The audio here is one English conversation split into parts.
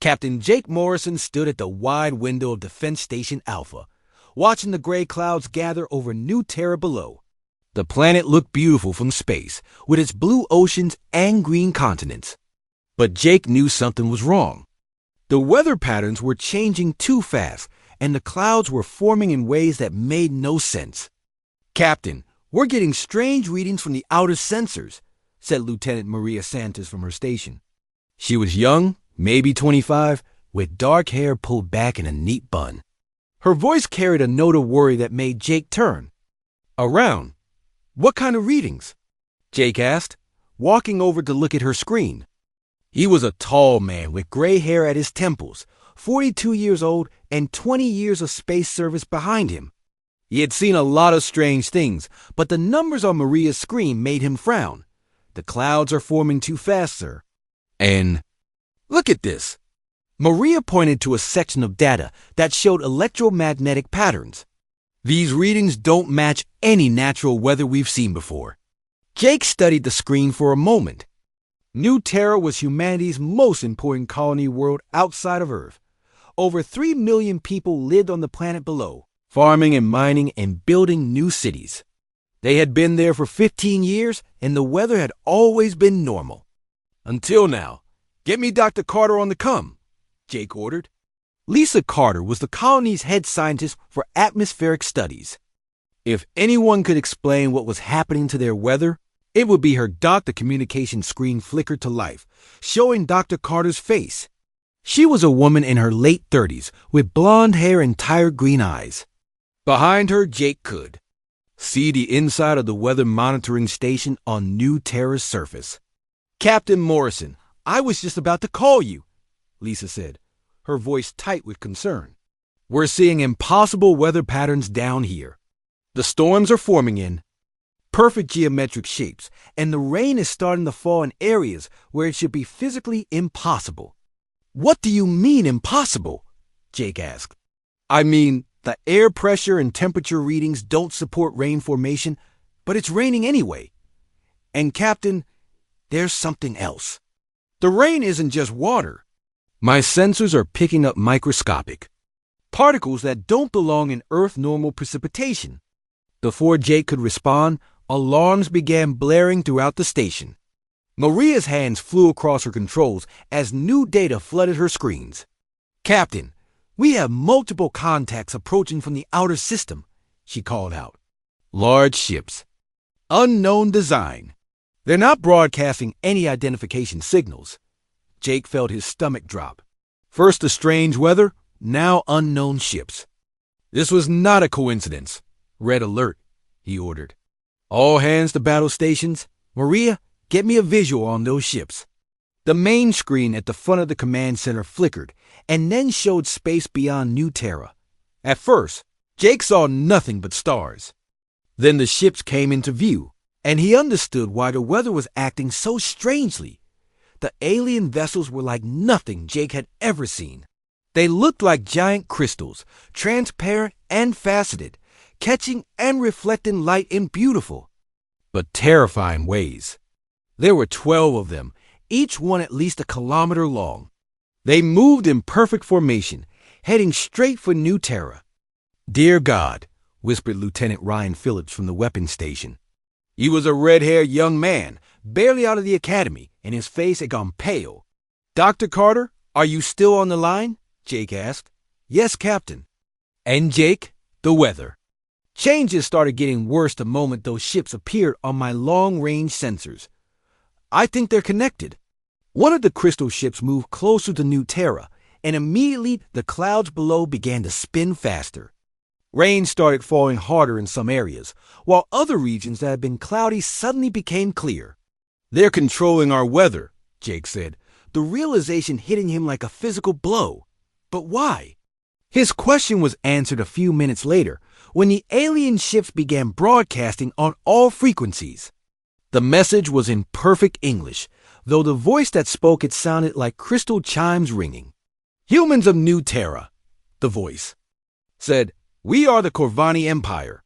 Captain Jake Morrison stood at the wide window of Defense Station Alpha, watching the gray clouds gather over New Terra below. The planet looked beautiful from space, with its blue oceans and green continents. But Jake knew something was wrong. The weather patterns were changing too fast, and the clouds were forming in ways that made no sense. "Captain, we're getting strange readings from the outer sensors," said Lieutenant Maria Santos from her station. She was young, maybe 25, with dark hair pulled back in a neat bun. Her voice carried a note of worry that made Jake turn around. "What kind of readings?" Jake asked, walking over to look at her screen. He was a tall man with gray hair at his temples, 42 years old and 20 years of space service behind him. He had seen a lot of strange things, but the numbers on Maria's screen made him frown. "The clouds are forming too fast, sir." "And look at this." Maria pointed to a section of data that showed electromagnetic patterns. "These readings don't match any natural weather we've seen before." Jake studied the screen for a moment. New Terra was humanity's most important colony world outside of Earth. Over 3 million people lived on the planet below, farming and mining and building new cities. They had been there for 15 years, and the weather had always been normal. "Until now. Get me Dr. Carter on the come," Jake ordered. Lisa Carter was the colony's head scientist for atmospheric studies. If anyone could explain what was happening to their weather, it would be her. The communication screen flickered to life, showing Dr. Carter's face. She was a woman in her late 30s with blonde hair and tired green eyes. Behind her, Jake could see the inside of the weather monitoring station on New Terra's surface. "Captain Morrison, I was just about to call you," Lisa said, her voice tight with concern. "We're seeing impossible weather patterns down here. The storms are forming in perfect geometric shapes, and the rain is starting to fall in areas where it should be physically impossible." "What do you mean impossible?" Jake asked. "I mean, the air pressure and temperature readings don't support rain formation, but it's raining anyway. And Captain, there's something else. The rain isn't just water. My sensors are picking up microscopic particles that don't belong in Earth normal precipitation." Before Jake could respond, alarms began blaring throughout the station. Maria's hands flew across her controls as new data flooded her screens. "Captain, we have multiple contacts approaching from the outer system," she called out. "Large ships. Unknown design. They're not broadcasting any identification signals." Jake felt his stomach drop. First the strange weather, now unknown ships. "This was not a coincidence. Red alert," he ordered. "All hands to battle stations. Maria, get me a visual on those ships." The main screen at the front of the command center flickered and then showed space beyond New Terra. At first, Jake saw nothing but stars. Then the ships came into view, and he understood why the weather was acting so strangely. The alien vessels were like nothing Jake had ever seen. They looked like giant crystals, transparent and faceted, catching and reflecting light in beautiful, but terrifying ways. There were 12 of them, each one at least a kilometer long. They moved in perfect formation, heading straight for New Terra. "Dear God," whispered Lieutenant Ryan Phillips from the weapons station. He was a red-haired young man, barely out of the academy, and his face had gone pale. "Dr. Carter, are you still on the line?" Jake asked. "Yes, Captain." "And Jake, the weather." "Changes started getting worse the moment those ships appeared on my long-range sensors. I think they're connected." One of the crystal ships moved closer to New Terra, and immediately the clouds below began to spin faster. Rain started falling harder in some areas, while other regions that had been cloudy suddenly became clear. "They're controlling our weather," Jake said, the realization hitting him like a physical blow. But why? His question was answered a few minutes later, when the alien ships began broadcasting on all frequencies. The message was in perfect English, though the voice that spoke it sounded like crystal chimes ringing. "Humans of New Terra," the voice said, "we are the Corvani Empire.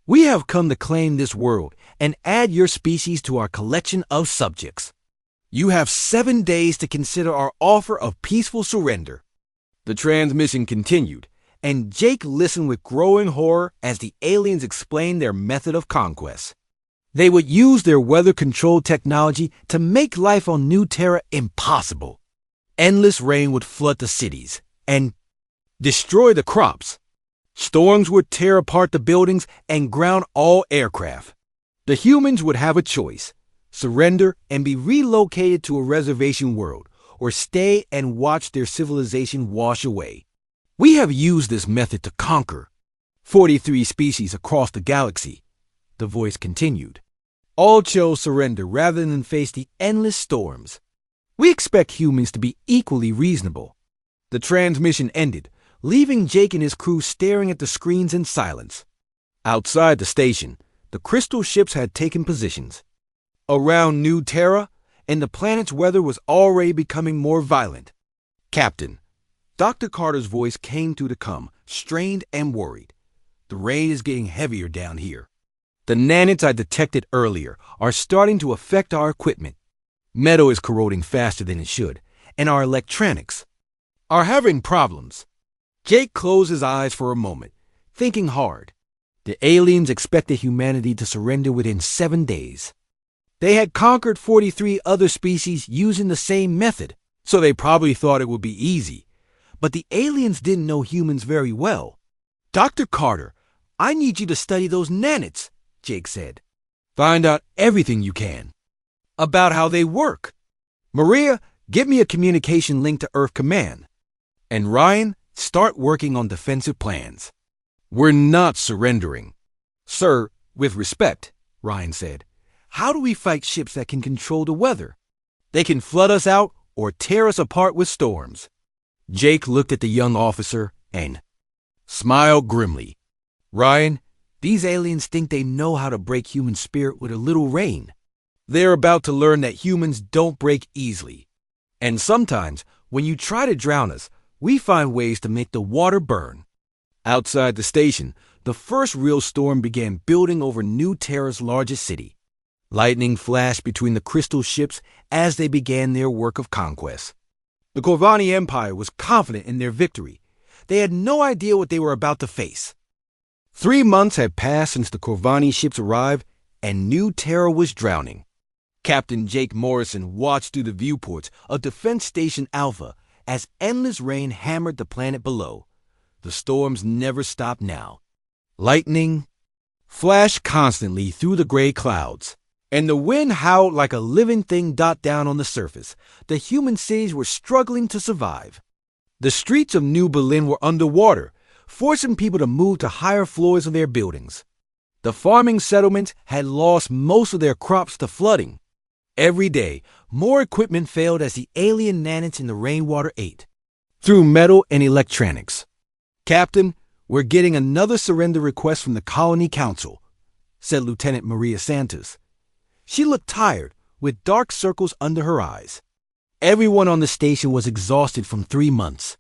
We have come to claim this world and add your species to our collection of subjects. You have 7 days to consider our offer of peaceful surrender. The transmission continued, and Jake listened with growing horror as the aliens explained their method of conquest. They would use their weather-controlled technology to make life on New Terra impossible. Endless rain would flood the cities and destroy the crops. Storms would tear apart the buildings and ground all aircraft. The humans would have a choice: surrender and be relocated to a reservation world, or stay and watch their civilization wash away. We have used this method to conquer 43 species across the galaxy, the voice continued. All chose surrender rather than face the endless storms. We expect humans to be equally reasonable. The transmission ended, leaving Jake and his crew staring at the screens in silence. Outside the station, the crystal ships had taken positions. Around New Terra, and the planet's weather was already becoming more violent. Captain, Dr. Carter's voice came through the comm, strained and worried. The rain is getting heavier down here. The nanites I detected earlier are starting to affect our equipment. Metal is corroding faster than it should, and our electronics are having problems. Jake closed his eyes for a moment, thinking hard. The aliens expected humanity to surrender within 7 days. They had conquered 43 other species using the same method, so they probably thought it would be easy. But the aliens didn't know humans very well. Dr. Carter, I need you to study those nanites, Jake said. Find out everything you can about how they work. Maria, give me a communication link to Earth Command. And Ryan, start working on defensive plans. We're not surrendering. Sir, with respect, Ryan said. How do we fight ships that can control the weather? They can flood us out or tear us apart with storms. Jake looked at the young officer and smiled grimly. Ryan, these aliens think they know how to break human spirit with a little rain. They're about to learn that humans don't break easily. And sometimes, when you try to drown us, we find ways to make the water burn. Outside the station, the first real storm began building over New Terra's largest city. Lightning flashed between the crystal ships as they began their work of conquest. The Corvani Empire was confident in their victory. They had no idea what they were about to face. 3 months had passed since the Corvani ships arrived, and New Terra was drowning. Captain Jake Morrison watched through the viewports of Defense Station Alpha as endless rain hammered the planet below. The storms never stopped now. Lightning flashed constantly through the gray clouds, and the wind howled like a living thing down on the surface. The human cities were struggling to survive. The streets of New Berlin were underwater, forcing people to move to higher floors of their buildings. The farming settlements had lost most of their crops to flooding. Every day, more equipment failed as the alien nanites in the rainwater ate through metal and electronics. Captain, we're getting another surrender request from the Colony Council, said Lieutenant Maria Santos. She looked tired, with dark circles under her eyes. Everyone on the station was exhausted from 3 months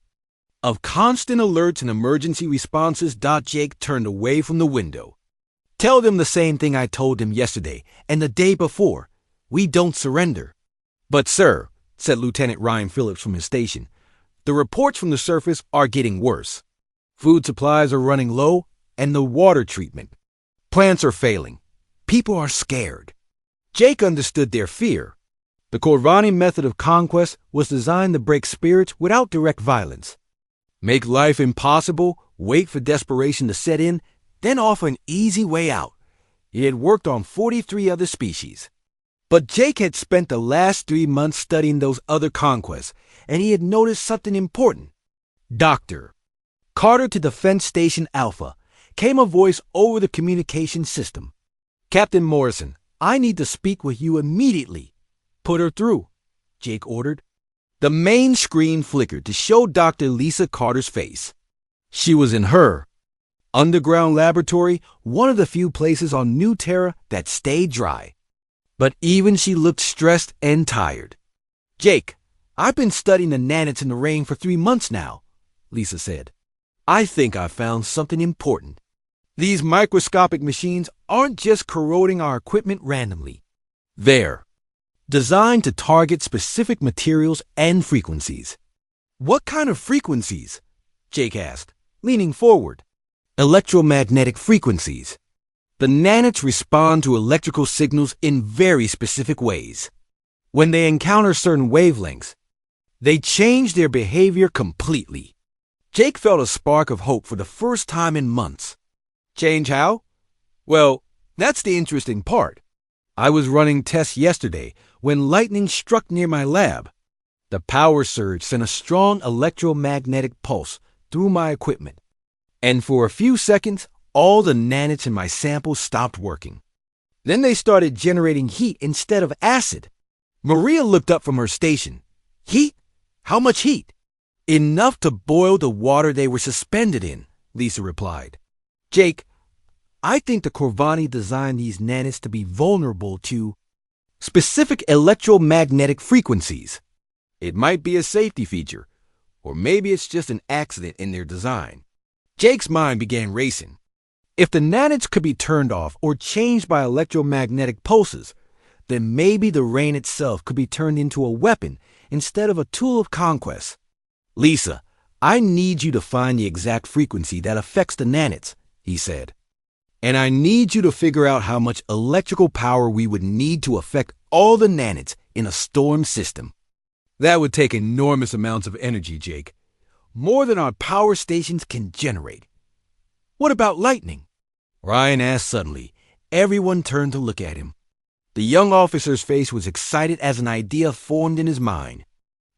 of constant alerts and emergency responses. Jake turned away from the window. Tell them the same thing I told them yesterday and the day before. We don't surrender. But sir, said Lieutenant Ryan Phillips from his station, the reports from the surface are getting worse. Food supplies are running low, and the water treatment plants are failing. People are scared. Jake understood their fear. The Corvani method of conquest was designed to break spirits without direct violence. Make life impossible, wait for desperation to set in, then offer an easy way out. It had worked on 43 other species. But Jake had spent the last 3 months studying those other conquests, and he had noticed something important. Dr. Carter to Defense Station Alpha, came a voice over the communication system. Captain Morrison, I need to speak with you immediately. Put her through, Jake ordered. The main screen flickered to show Dr. Lisa Carter's face. She was in her underground laboratory, one of the few places on New Terra that stayed dry. But even she looked stressed and tired. Jake, I've been studying the nanites in the rain for 3 months now, Lisa said. I think I found something important. These microscopic machines aren't just corroding our equipment randomly. They're designed to target specific materials and frequencies. What kind of frequencies? Jake asked, leaning forward. Electromagnetic frequencies. The nanits respond to electrical signals in very specific ways. When they encounter certain wavelengths, they change their behavior completely. Jake felt a spark of hope for the first time in months. Change how? Well, that's the interesting part. I was running tests yesterday when lightning struck near my lab. The power surge sent a strong electromagnetic pulse through my equipment, and for a few seconds, all the nanits in my sample stopped working. Then they started generating heat instead of acid. Maria looked up from her station. Heat? How much heat? Enough to boil the water they were suspended in, Lisa replied. Jake, I think the Corvani designed these nanits to be vulnerable to specific electromagnetic frequencies. It might be a safety feature, or maybe it's just an accident in their design. Jake's mind began racing. If the nanits could be turned off or changed by electromagnetic pulses, then maybe the rain itself could be turned into a weapon instead of a tool of conquest. Lisa, I need you to find the exact frequency that affects the nanits, he said. And I need you to figure out how much electrical power we would need to affect all the nanits in a storm system. That would take enormous amounts of energy, Jake. More than our power stations can generate. What about lightning? Ryan asked suddenly. Everyone turned to look at him. The young officer's face was excited as an idea formed in his mind.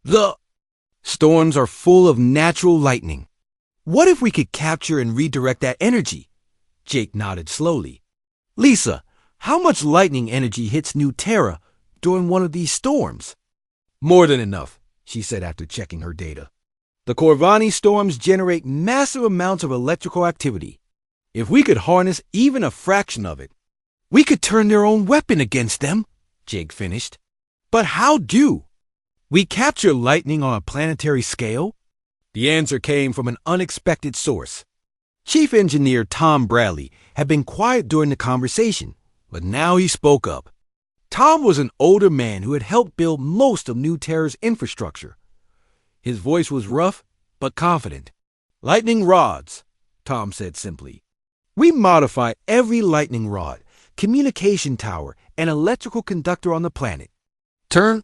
The storms are full of natural lightning. What if we could capture and redirect that energy? Jake nodded slowly. Lisa, how much lightning energy hits New Terra during one of these storms? More than enough, she said after checking her data. The Corvani storms generate massive amounts of electrical activity. If we could harness even a fraction of it, we could turn their own weapon against them, Jake finished. But how do? We capture lightning on a planetary scale? The answer came from an unexpected source. Chief Engineer Tom Bradley had been quiet during the conversation, but now he spoke up. Tom was an older man who had helped build most of New Terra's infrastructure. His voice was rough, but confident. Lightning rods, Tom said simply. We modify every lightning rod, communication tower, and electrical conductor on the planet. Turn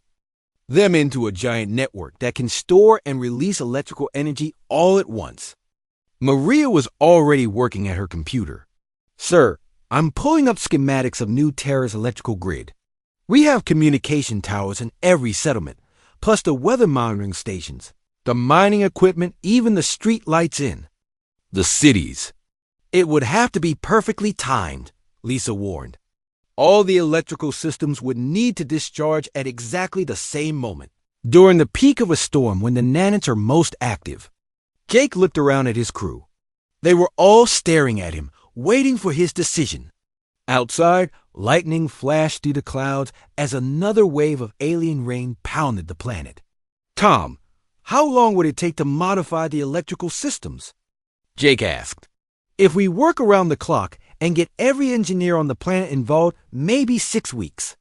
them into a giant network that can store and release electrical energy all at once. Maria was already working at her computer. Sir, I'm pulling up schematics of New Terra's electrical grid. We have communication towers in every settlement, plus the weather monitoring stations, the mining equipment, even the street lights in the cities. It would have to be perfectly timed, Lisa warned. All the electrical systems would need to discharge at exactly the same moment, during the peak of a storm when the nanits are most active. Jake looked around at his crew. They were all staring at him, waiting for his decision. Outside, lightning flashed through the clouds as another wave of alien rain pounded the planet. Tom, how long would it take to modify the electrical systems? Jake asked. If we work around the clock and get every engineer on the planet involved, maybe 6 weeks.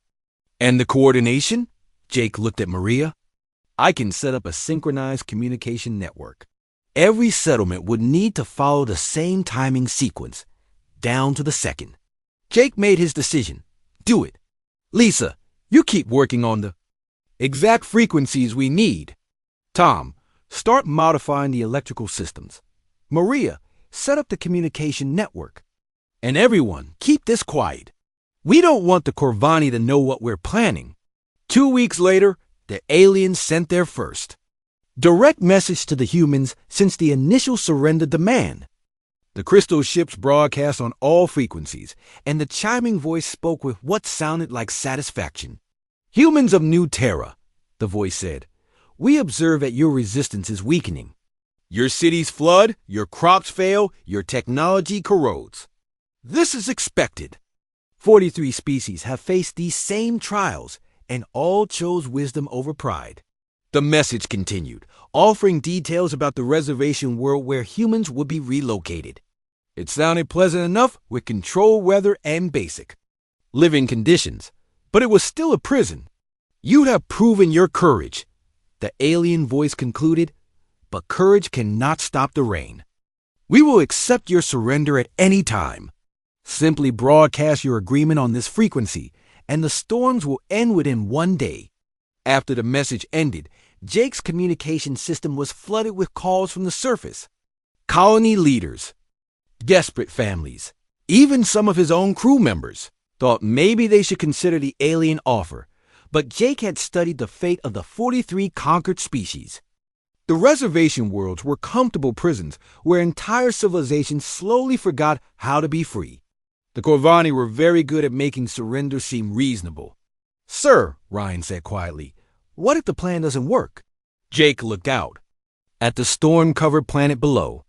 And the coordination? Jake looked at Maria. I can set up a synchronized communication network. Every settlement would need to follow the same timing sequence, down to the second. Jake made his decision. Do it. Lisa, you keep working on the exact frequencies we need. Tom, start modifying the electrical systems. Maria, set up the communication network. And everyone, keep this quiet. We don't want the Corvani to know what we're planning. 2 weeks later, the aliens sent their first direct message to the humans since the initial surrender demand. The crystal ships broadcast on all frequencies, and the chiming voice spoke with what sounded like satisfaction. Humans of New Terra, the voice said, we observe that your resistance is weakening. Your cities flood, your crops fail, your technology corrodes. This is expected. 43 species have faced these same trials, and all chose wisdom over pride. The message continued, offering details about the reservation world where humans would be relocated. It sounded pleasant enough with controlled weather and basic living conditions, but it was still a prison. "You'd have proven your courage," the alien voice concluded, "but courage cannot stop the rain. We will accept your surrender at any time. Simply broadcast your agreement on this frequency, and the storms will end within 1 day." After the message ended, Jake's communication system was flooded with calls from the surface. Colony leaders, desperate families, even some of his own crew members thought maybe they should consider the alien offer, but Jake had studied the fate of the 43 conquered species. The reservation worlds were comfortable prisons where entire civilizations slowly forgot how to be free. The Corvani were very good at making surrender seem reasonable. "Sir," Ryan said quietly, "what if the plan doesn't work?" Jake looked out. At the storm-covered planet below,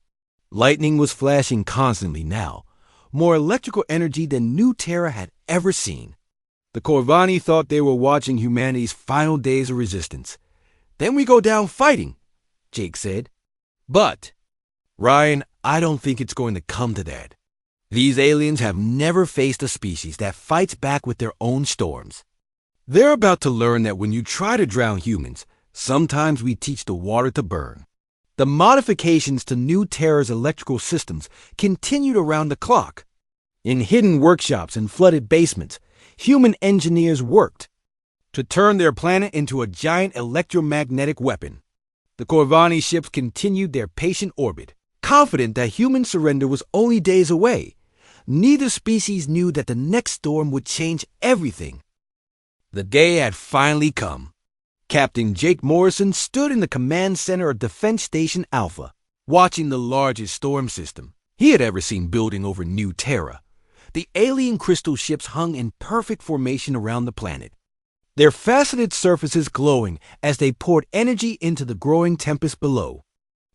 lightning was flashing constantly now, more electrical energy than New Terra had ever seen. The Corvani thought they were watching humanity's final days of resistance. "Then we go down fighting," Jake said. "But, Ryan, I don't think it's going to come to that. These aliens have never faced a species that fights back with their own storms. They're about to learn that when you try to drown humans, sometimes we teach the water to burn." The modifications to New Terra's electrical systems continued around the clock. In hidden workshops and flooded basements, human engineers worked to turn their planet into a giant electromagnetic weapon. The Corvani ships continued their patient orbit, confident that human surrender was only days away. Neither species knew that the next storm would change everything. The day had finally come. Captain Jake Morrison stood in the command center of Defense Station Alpha, watching the largest storm system he had ever seen building over New Terra. The alien crystal ships hung in perfect formation around the planet, their faceted surfaces glowing as they poured energy into the growing tempest below.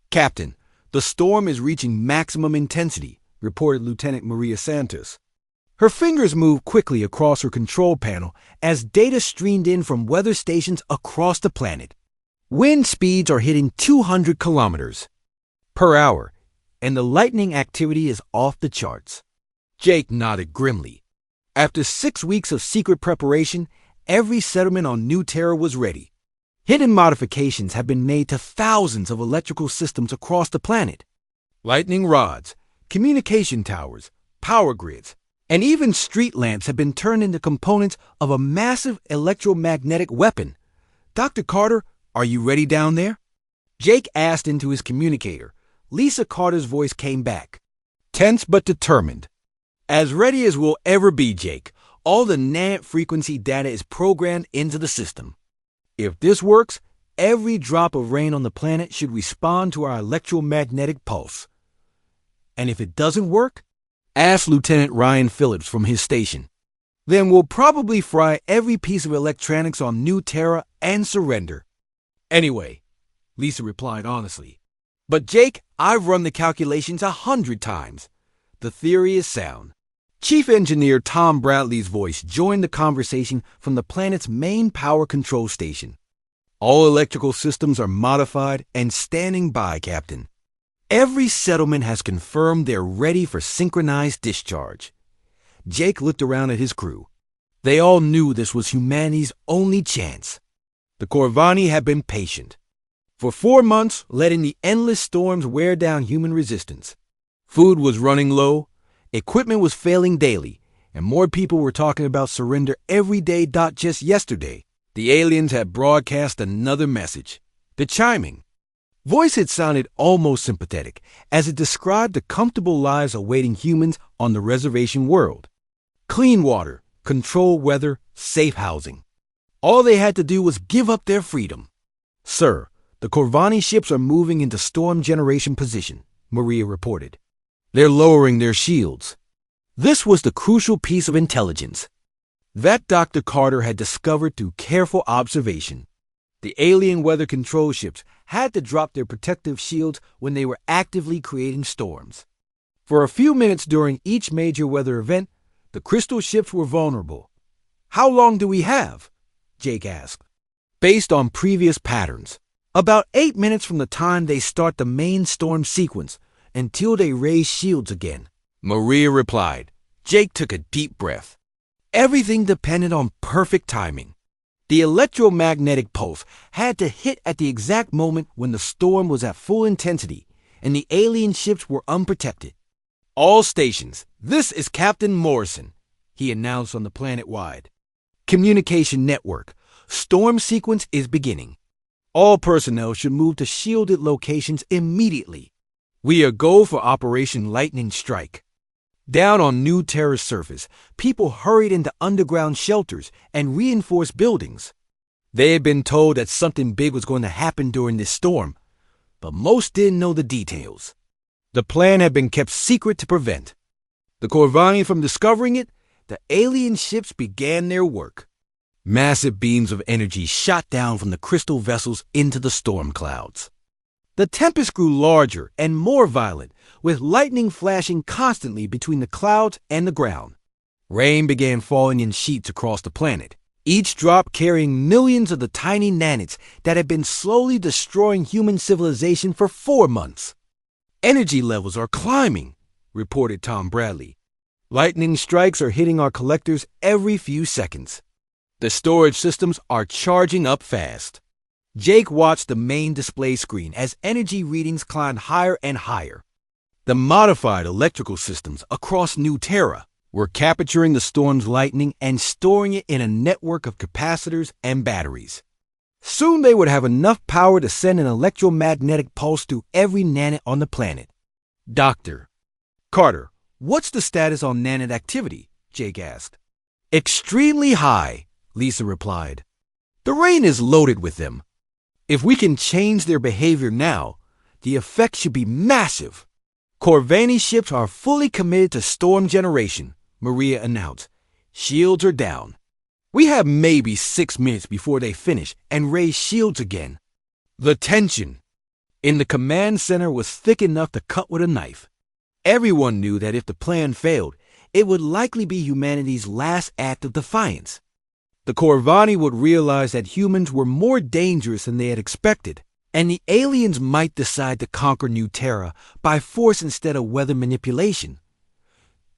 "Captain, the storm is reaching maximum intensity," reported Lieutenant Maria Santos. Her fingers moved quickly across her control panel as data streamed in from weather stations across the planet. Wind speeds are hitting 200 kilometers per hour, and the lightning activity is off the charts. Jake nodded grimly. After 6 weeks of secret preparation, every settlement on New Terra was ready. Hidden modifications have been made to thousands of electrical systems across the planet. Lightning rods, communication towers, power grids, and even street lamps have been turned into components of a massive electromagnetic weapon. "Dr. Carter, are you ready down there?" Jake asked into his communicator. Lisa Carter's voice came back, tense but determined. "As ready as we'll ever be, Jake. All the NANT frequency data is programmed into the system. If this works, every drop of rain on the planet should respond to our electromagnetic pulse. And if it doesn't work, ask Lieutenant Ryan Phillips from his station. Then we'll probably fry every piece of electronics on New Terra and surrender." "Anyway," Lisa replied honestly. "But Jake, I've run the calculations 100 times. The theory is sound." Chief Engineer Tom Bradley's voice joined the conversation from the planet's main power control station. "All electrical systems are modified and standing by, Captain. Every settlement has confirmed they're ready for synchronized discharge." Jake looked around at his crew. They all knew this was humanity's only chance. The Corvani had been patient. For 4 months, letting the endless storms wear down human resistance. Food was running low, equipment was failing daily, and more people were talking about surrender every day. Just yesterday, the aliens had broadcast another message. The chiming voice had sounded almost sympathetic, as it described the comfortable lives awaiting humans on the reservation world. Clean water, controlled weather, safe housing. All they had to do was give up their freedom. "Sir, the Corvani ships are moving into storm generation position," Maria reported. "They're lowering their shields." This was the crucial piece of intelligence that Dr. Carter had discovered through careful observation. The alien weather control ships had to drop their protective shields when they were actively creating storms. For a few minutes during each major weather event, the crystal ships were vulnerable. "How long do we have?" Jake asked. "Based on previous patterns, about 8 minutes from the time they start the main storm sequence until they raise shields again," Maria replied. Jake took a deep breath. Everything depended on perfect timing. The electromagnetic pulse had to hit at the exact moment when the storm was at full intensity and the alien ships were unprotected. "All stations, this is Captain Morrison," he announced on the planet-wide communication network. "Storm sequence is beginning. All personnel should move to shielded locations immediately. We are go for Operation Lightning Strike." Down on New Terra's surface, people hurried into underground shelters and reinforced buildings. They had been told that something big was going to happen during this storm, but most didn't know the details. The plan had been kept secret to prevent the Corvani from discovering it. The alien ships began their work. Massive beams of energy shot down from the crystal vessels into the storm clouds. The tempest grew larger and more violent, with lightning flashing constantly between the clouds and the ground. Rain began falling in sheets across the planet, each drop carrying millions of the tiny nanits that had been slowly destroying human civilization for 4 months. "Energy levels are climbing," reported Tom Bradley. "Lightning strikes are hitting our collectors every few seconds. The storage systems are charging up fast." Jake watched the main display screen as energy readings climbed higher and higher. The modified electrical systems across New Terra were capturing the storm's lightning and storing it in a network of capacitors and batteries. Soon they would have enough power to send an electromagnetic pulse through every nanite on the planet. "Dr. Carter, what's the status on nanite activity?" Jake asked. "Extremely high," Lisa replied. "The rain is loaded with them. If we can change their behavior now, the effect should be massive." "Corvani ships are fully committed to storm generation," Maria announced. "Shields are down. We have maybe 6 minutes before they finish and raise shields again." The tension in the command center was thick enough to cut with a knife. Everyone knew that if the plan failed, it would likely be humanity's last act of defiance. The Corvani would realize that humans were more dangerous than they had expected, and the aliens might decide to conquer New Terra by force instead of weather manipulation.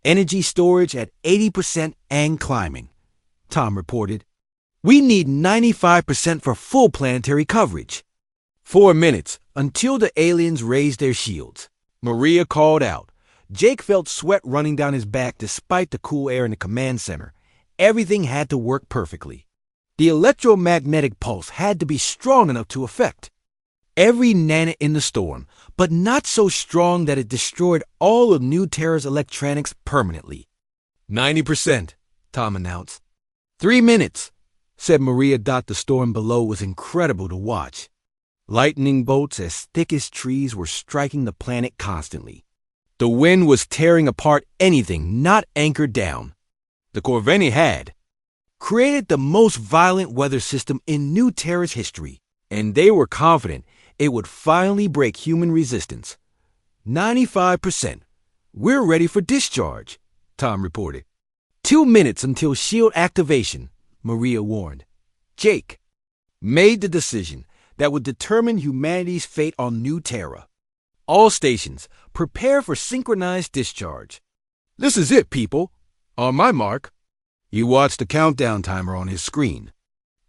"Energy storage at 80% and climbing," Tom reported. "We need 95% for full planetary coverage." 4 minutes until the aliens raised their shields, Maria called out. Jake felt sweat running down his back despite the cool air in the command center. Everything had to work perfectly. The electromagnetic pulse had to be strong enough to affect every nanite in the storm, but not so strong that it destroyed all of New Terra's electronics permanently. 90%, Tom announced. 3 minutes, said Maria. The storm below was incredible to watch. Lightning bolts as thick as trees were striking the planet constantly. The wind was tearing apart anything not anchored down. The Corvani had created the most violent weather system in New Terra's history, and they were confident it would finally break human resistance. 95%. We're ready for discharge, Tom reported. 2 minutes until shield activation, Maria warned. Jake made the decision that would determine humanity's fate on New Terra. All stations, prepare for synchronized discharge. This is it, people. On my mark. He watched the countdown timer on his screen.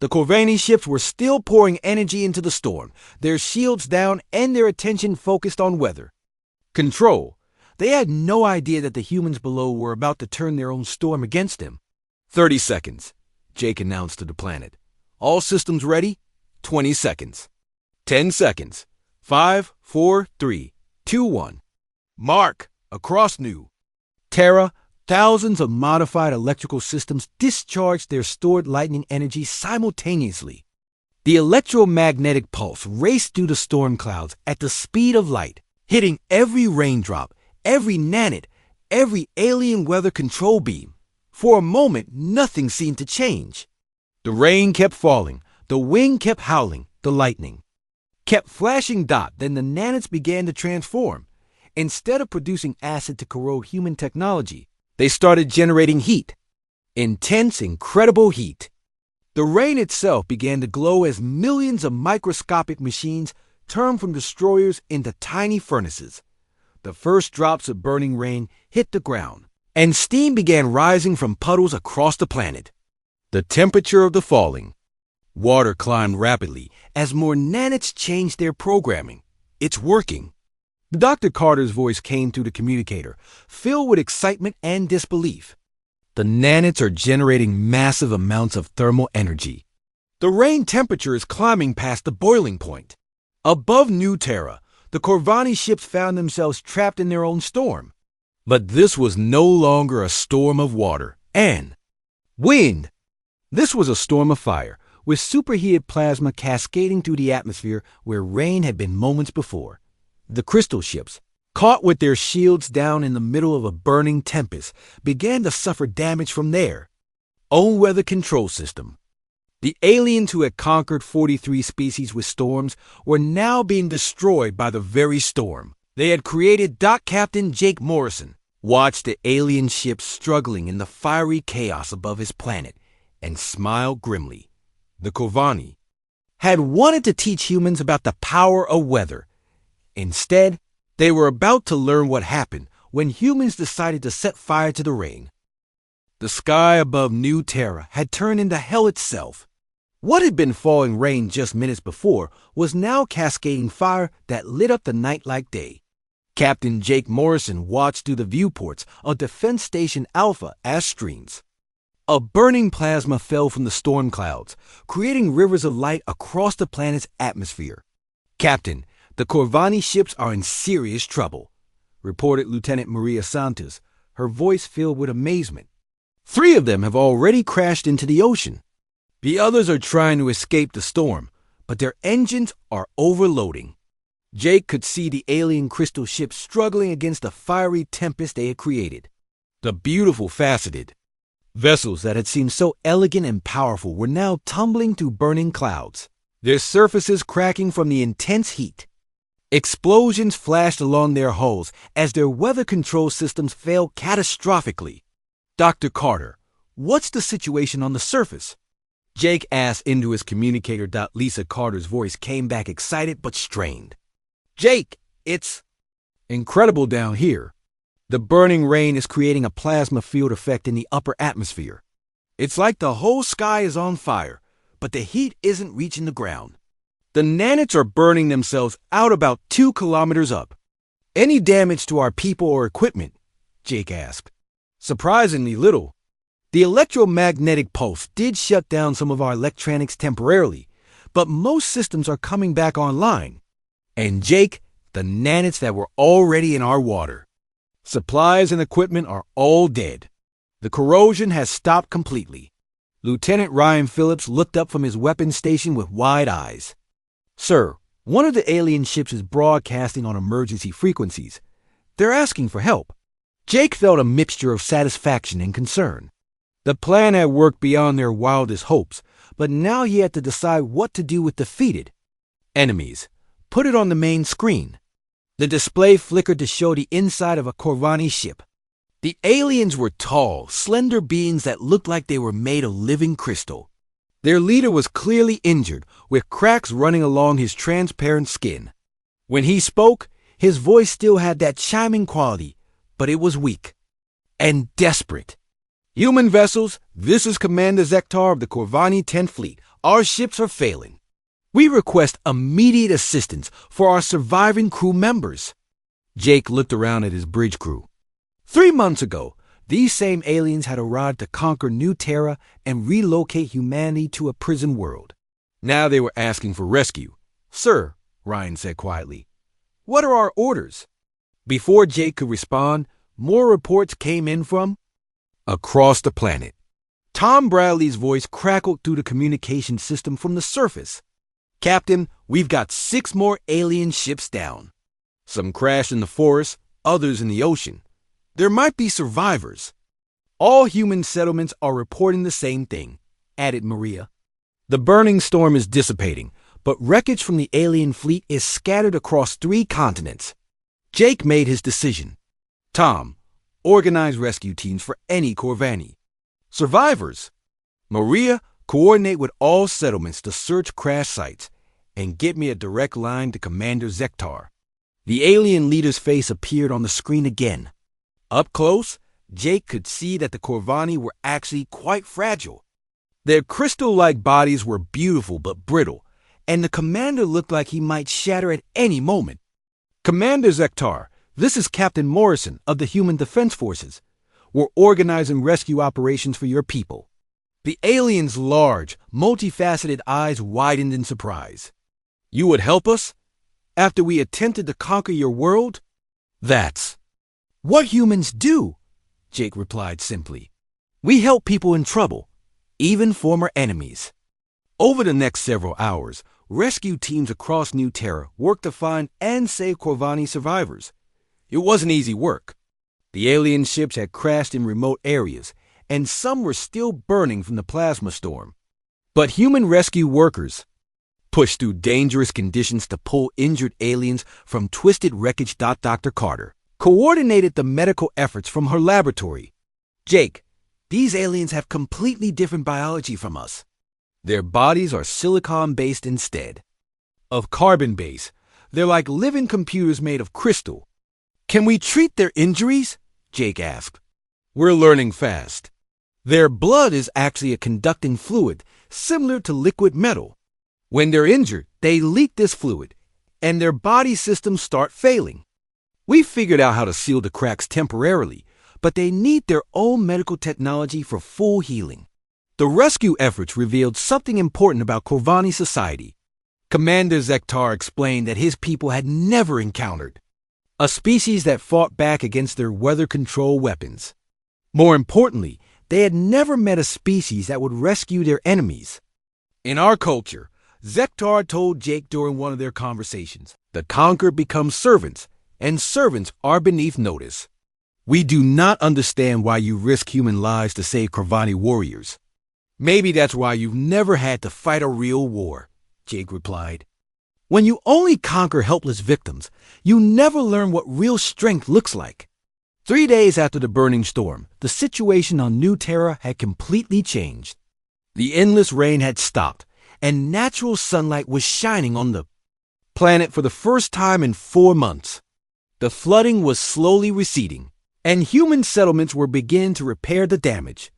The Corvani ships were still pouring energy into the storm, their shields down and their attention focused on weather. Control. They had no idea that the humans below were about to turn their own storm against them. 30 seconds, Jake announced to the planet. All systems ready? 20 seconds. 10 seconds. 5, 4, 3, 2, 1. Mark. Across New Terra, thousands of modified electrical systems discharged their stored lightning energy simultaneously. The electromagnetic pulse raced through the storm clouds at the speed of light, hitting every raindrop, every nanite, every alien weather control beam. For a moment, nothing seemed to change. The rain kept falling, the wind kept howling, the lightning kept flashing then the nanites began to transform. Instead of producing acid to corrode human technology, they started generating heat. Intense, incredible heat. The rain itself began to glow as millions of microscopic machines turned from destroyers into tiny furnaces. The first drops of burning rain hit the ground, and steam began rising from puddles across the planet. The temperature of the falling Water climbed rapidly as more nanits changed their programming. It's working. Dr. Carter's voice came through the communicator, filled with excitement and disbelief. The nanits are generating massive amounts of thermal energy. The rain temperature is climbing past the boiling point. Above New Terra, the Corvani ships found themselves trapped in their own storm. But this was no longer a storm of water and wind. This was a storm of fire, with superheated plasma cascading through the atmosphere where rain had been moments before. The crystal ships, caught with their shields down in the middle of a burning tempest, began to suffer damage from their own weather control system. The aliens who had conquered 43 species with storms were now being destroyed by the very storm they had created. Dock Captain Jake Morrison watched the alien ships struggling in the fiery chaos above his planet and smiled grimly. The Corvani had wanted to teach humans about the power of weather. Instead, they were about to learn what happened when humans decided to set fire to the rain. The sky above New Terra had turned into hell itself. What had been falling rain just minutes before was now cascading fire that lit up the night like day. Captain Jake Morrison watched through the viewports of Defense Station Alpha as streams. A burning plasma fell from the storm clouds, creating rivers of light across the planet's atmosphere. "Captain, the Corvani ships are in serious trouble," reported Lieutenant Maria Santos, her voice filled with amazement. "3 of them have already crashed into the ocean. The others are trying to escape the storm, but their engines are overloading." Jake could see the alien crystal ships struggling against the fiery tempest they had created. The beautiful faceted vessels that had seemed so elegant and powerful were now tumbling through burning clouds, their surfaces cracking from the intense heat. Explosions flashed along their hulls as their weather control systems failed catastrophically. "Dr. Carter, what's the situation on the surface?" Jake asked into his communicator. Lisa Carter's voice came back excited but strained. "Jake, it's incredible down here. The burning rain is creating a plasma field effect in the upper atmosphere. It's like the whole sky is on fire, but the heat isn't reaching the ground. The nanits are burning themselves out about 2 kilometers up." "Any damage to our people or equipment?" Jake asked. "Surprisingly little. The electromagnetic pulse did shut down some of our electronics temporarily, but most systems are coming back online. And Jake, the nanits that were already in our water. Supplies and equipment are all dead. The corrosion has stopped completely." Lieutenant Ryan Phillips looked up from his weapons station with wide eyes. "Sir, one of the alien ships is broadcasting on emergency frequencies. They're asking for help." Jake felt a mixture of satisfaction and concern. The plan had worked beyond their wildest hopes, but now he had to decide what to do with defeated enemies. "Put it on the main screen." The display flickered to show the inside of a Corvani ship. The aliens were tall, slender beings that looked like they were made of living crystal. Their leader was clearly injured, with cracks running along his transparent skin. When he spoke, his voice still had that chiming quality, but it was weak and desperate. "Human vessels, this is Commander Zektar of the Corvani 10th Fleet. Our ships are failing. We request immediate assistance for our surviving crew members." Jake looked around at his bridge crew. 3 months ago, these same aliens had arrived to conquer New Terra and relocate humanity to a prison world. Now they were asking for rescue. "Sir," Ryan said quietly, "what are our orders?" Before Jake could respond, more reports came in from across the planet. Tom Bradley's voice crackled through the communication system from the surface. "Captain, we've got 6 more alien ships down. Some crashed in the forest, others in the ocean. There might be survivors. All human settlements are reporting the same thing," added Maria. "The burning storm is dissipating, but wreckage from the alien fleet is scattered across 3 continents." Jake made his decision. "Tom, organize rescue teams for any Corvani. Survivors, Maria, coordinate with all settlements to search crash sites and get me a direct line to Commander Zektar." The alien leader's face appeared on the screen again. Up close, Jake could see that the Corvani were actually quite fragile. Their crystal-like bodies were beautiful but brittle, and the commander looked like he might shatter at any moment. Commander Zektar, this is Captain Morrison of the Human Defense Forces. We're organizing rescue operations for your people. The alien's large, multifaceted eyes widened in surprise. You would help us? After we attempted to conquer your world? That's what humans do, Jake replied simply. We help people in trouble, even former enemies. Over the next several hours, rescue teams across New Terra worked to find and save Corvani survivors. It wasn't easy work. The alien ships had crashed in remote areas, and some were still burning from the plasma storm. But human rescue workers pushed through dangerous conditions to pull injured aliens from twisted wreckage. Dr. Carter coordinated the medical efforts from her laboratory. Jake, these aliens have completely different biology from us. Their bodies are silicon-based instead of carbon-based. They're like living computers made of crystal. Can we treat their injuries? Jake asked. We're learning fast. Their blood is actually a conducting fluid, similar to liquid metal. When they're injured, they leak this fluid, and their body systems start failing. We figured out how to seal the cracks temporarily, but they need their own medical technology for full healing. The rescue efforts revealed something important about Corvani society. Commander Zektar explained that his people had never encountered a species that fought back against their weather control weapons. More importantly, they had never met a species that would rescue their enemies. In our culture, Zektar told Jake during one of their conversations, the conquered become servants, and servants are beneath notice. We do not understand why you risk human lives to save Corvani warriors. Maybe that's why you've never had to fight a real war, Jake replied. When you only conquer helpless victims, you never learn what real strength looks like. 3 days after the burning storm, the situation on New Terra had completely changed. The endless rain had stopped, and natural sunlight was shining on the planet for the first time in 4 months. The flooding was slowly receding, and human settlements were beginning to repair the damage.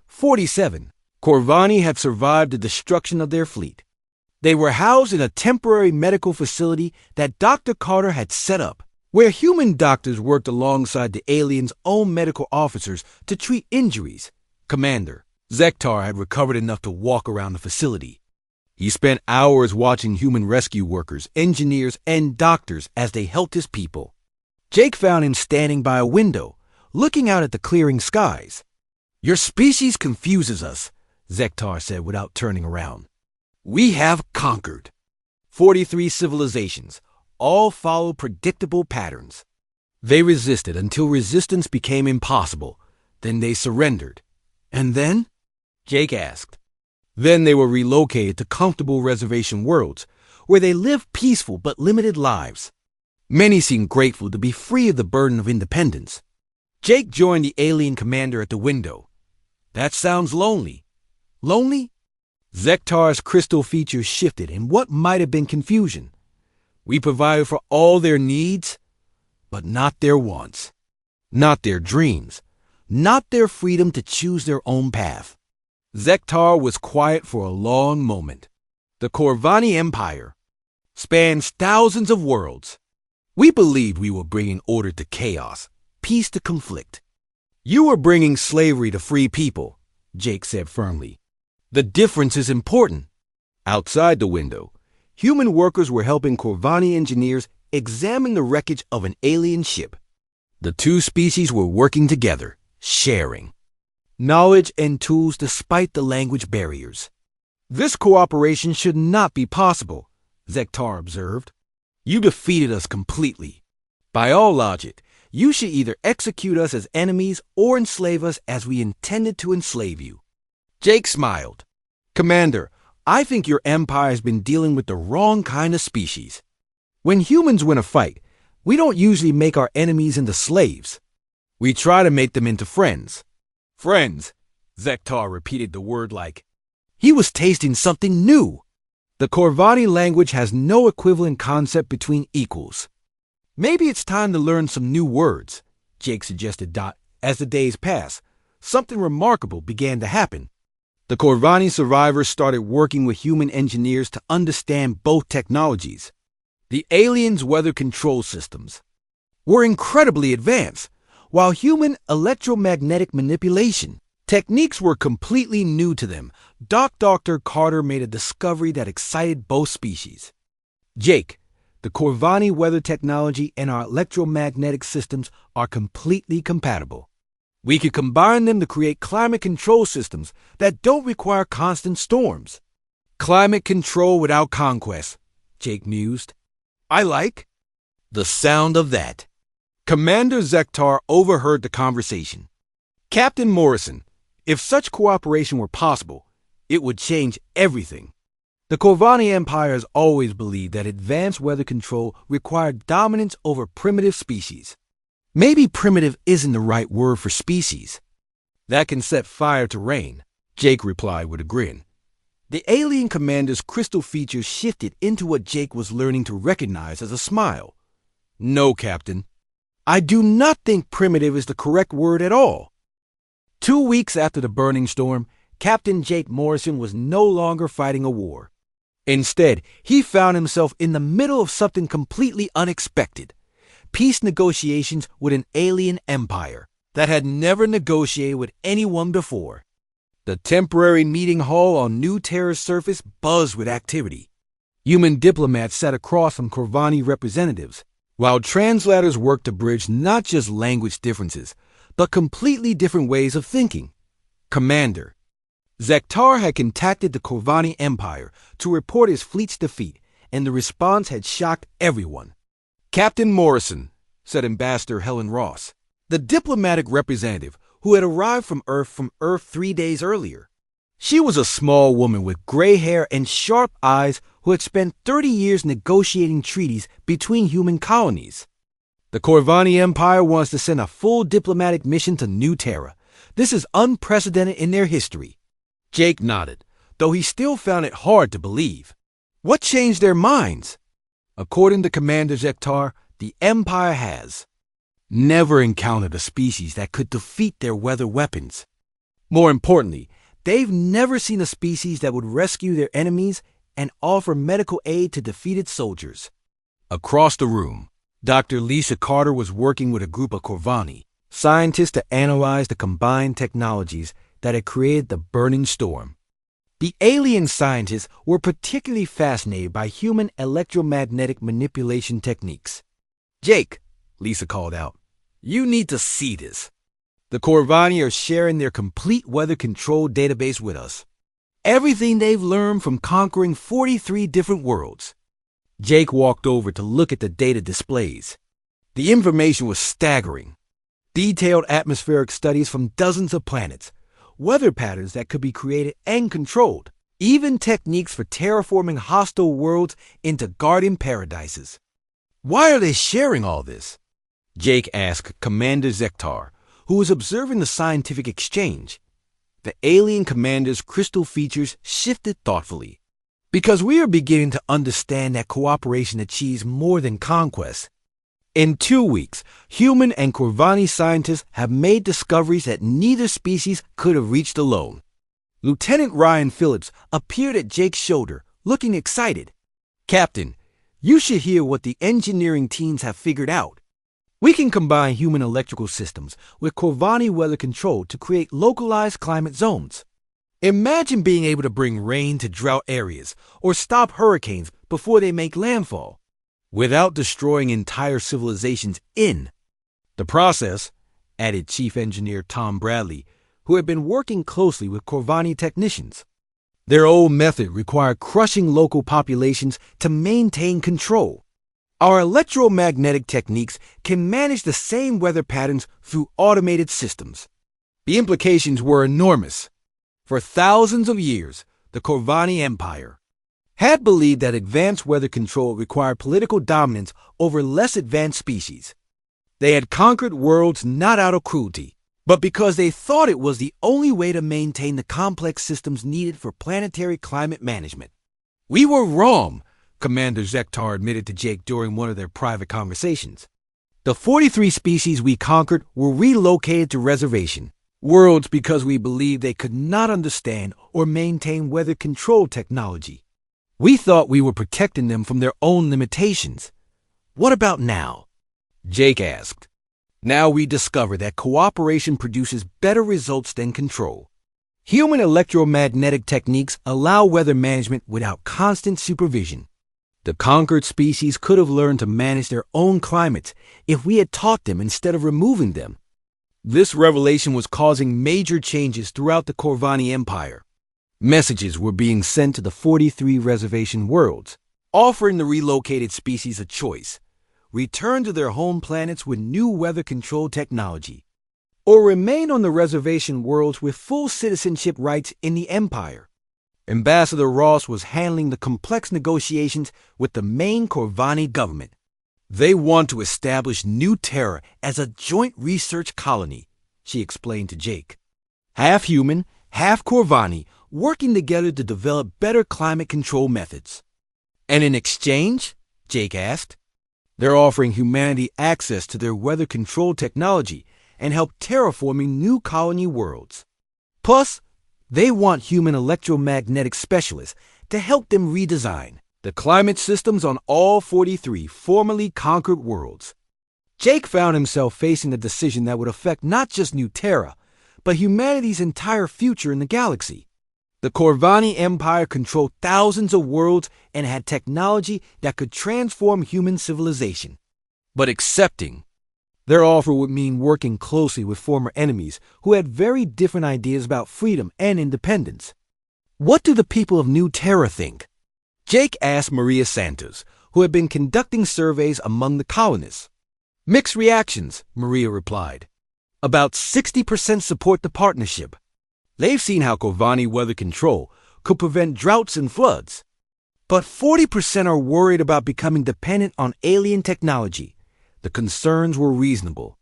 47. Corvani had survived the destruction of their fleet. They were housed in a temporary medical facility that Dr. Carter had set up, where human doctors worked alongside the aliens' own medical officers to treat injuries. Commander Zektar had recovered enough to walk around the facility. He spent hours watching human rescue workers, engineers, and doctors as they helped his people. Jake found him standing by a window, looking out at the clearing skies. Your species confuses us, Zektar said without turning around. We have conquered 43 civilizations, all follow predictable patterns. They resisted until resistance became impossible. Then they surrendered. And then? Jake asked. Then they were relocated to comfortable reservation worlds, where they lived peaceful but limited lives. Many seemed grateful to be free of the burden of independence. Jake joined the alien commander at the window. That sounds lonely. Lonely? Zektar's crystal features shifted in what might have been confusion. We provided for all their needs, but not their wants, not their dreams, not their freedom to choose their own path. Zektar was quiet for a long moment. The Corvani Empire spans thousands of worlds. We believed we were bringing order to chaos, peace to conflict. You were bringing slavery to free people, Jake said firmly. The difference is important. Outside the window, human workers were helping Corvani engineers examine the wreckage of an alien ship. The two species were working together, sharing knowledge and tools despite the language barriers. This cooperation should not be possible, Zektar observed. You defeated us completely. By all logic, you should either execute us as enemies or enslave us as we intended to enslave you. Jake smiled. Commander, I think your empire has been dealing with the wrong kind of species. When humans win a fight, we don't usually make our enemies into slaves. We try to make them into friends. Friends, Zektar repeated the word like he was tasting something new. The Corvani language has no equivalent concept between equals. Maybe it's time to learn some new words, Jake suggested. As the days passed, something remarkable began to happen. The Corvani survivors started working with human engineers to understand both technologies. The aliens' weather control systems were incredibly advanced, while human electromagnetic manipulation techniques were completely new to them. Dr. Carter made a discovery that excited both species. Jake, the Corvani weather technology and our electromagnetic systems are completely compatible. We could combine them to create climate control systems that don't require constant storms. Climate control without conquest, Jake mused. I like the sound of that. Commander Zektar overheard the conversation. Captain Morrison, if such cooperation were possible, it would change everything. The Corvani Empire has always believed that advanced weather control required dominance over primitive species. Maybe primitive isn't the right word for species. That can set fire to rain, Jake replied with a grin. The alien commander's crystal features shifted into what Jake was learning to recognize as a smile. No, Captain. I do not think primitive is the correct word at all. 2 weeks after the burning storm, Captain Jake Morrison was no longer fighting a war. Instead, he found himself in the middle of something completely unexpected. Peace negotiations with an alien empire that had never negotiated with anyone before. The temporary meeting hall on New Terra's surface buzzed with activity. Human diplomats sat across from Corvani representatives, while translators worked to bridge not just language differences, but completely different ways of thinking. Commander, Zektar had contacted the Corvani Empire to report his fleet's defeat, and the response had shocked everyone. Captain Morrison, said Ambassador Helen Ross, the diplomatic representative who had arrived from Earth 3 days earlier. She was a small woman with gray hair and sharp eyes who had spent 30 years negotiating treaties between human colonies. The Corvani Empire wants to send a full diplomatic mission to New Terra. This is unprecedented in their history. Jake nodded, though he still found it hard to believe. What changed their minds? According to Commander Zektar, the Empire has never encountered a species that could defeat their weather weapons. More importantly, they've never seen a species that would rescue their enemies and offer medical aid to defeated soldiers. Across the room, Dr. Lisa Carter was working with a group of Corvani scientists to analyze the combined technologies that had created the burning storm. The alien scientists were particularly fascinated by human electromagnetic manipulation techniques. Jake, Lisa called out, you need to see this. The Corvani are sharing their complete weather control database with us. Everything they've learned from conquering 43 different worlds. Jake walked over to look at the data displays. The information was staggering. Detailed atmospheric studies from dozens of planets, weather patterns that could be created and controlled, even techniques for terraforming hostile worlds into garden paradises. Why are they sharing all this? Jake asked Commander Zektar, who was observing the scientific exchange. The alien commander's crystal features shifted thoughtfully. Because we are beginning to understand that cooperation achieves more than conquest. In 2 weeks, human and Corvani scientists have made discoveries that neither species could have reached alone. Lieutenant Ryan Phillips appeared at Jake's shoulder, looking excited. Captain, you should hear what the engineering teams have figured out. We can combine human electrical systems with Corvani weather control to create localized climate zones. Imagine being able to bring rain to drought areas or stop hurricanes before they make landfall, without destroying entire civilizations in the process, added Chief Engineer Tom Bradley, who had been working closely with Corvani technicians. Their old method required crushing local populations to maintain control. Our electromagnetic techniques can manage the same weather patterns through automated systems. The implications were enormous. For thousands of years, the Corvani Empire had believed that advanced weather control required political dominance over less advanced species. They had conquered worlds not out of cruelty, but because they thought it was the only way to maintain the complex systems needed for planetary climate management. We were wrong, Commander Zektar admitted to Jake during one of their private conversations. The 43 species we conquered were relocated to reservation. Worlds because we believed they could not understand or maintain weather control technology. We thought we were protecting them from their own limitations. What about now? Jake asked. Now we discover that cooperation produces better results than control. Human electromagnetic techniques allow weather management without constant supervision. The conquered species could have learned to manage their own climates if we had taught them instead of removing them. This revelation was causing major changes throughout the Corvani Empire. Messages were being sent to the 43 reservation worlds, offering the relocated species a choice: return to their home planets with new weather control technology, or remain on the reservation worlds with full citizenship rights in the Empire. Ambassador Ross was handling the complex negotiations with the main Corvani government. They want to establish New Terra as a joint research colony, she explained to Jake. Half human, half Corvani, working together to develop better climate control methods. And in exchange, Jake asked, they're offering humanity access to their weather control technology and help terraforming new colony worlds. Plus, they want human electromagnetic specialists to help them redesign the climate systems on all 43 formerly conquered worlds. Jake found himself facing a decision that would affect not just New Terra, but humanity's entire future in the galaxy. The Corvani Empire controlled thousands of worlds and had technology that could transform human civilization. But accepting their offer would mean working closely with former enemies who had very different ideas about freedom and independence. What do the people of New Terra think? Jake asked Maria Santos, who had been conducting surveys among the colonists. Mixed reactions, Maria replied. About 60% support the partnership. They've seen how Corvani weather control could prevent droughts and floods. But 40% are worried about becoming dependent on alien technology. The concerns were reasonable.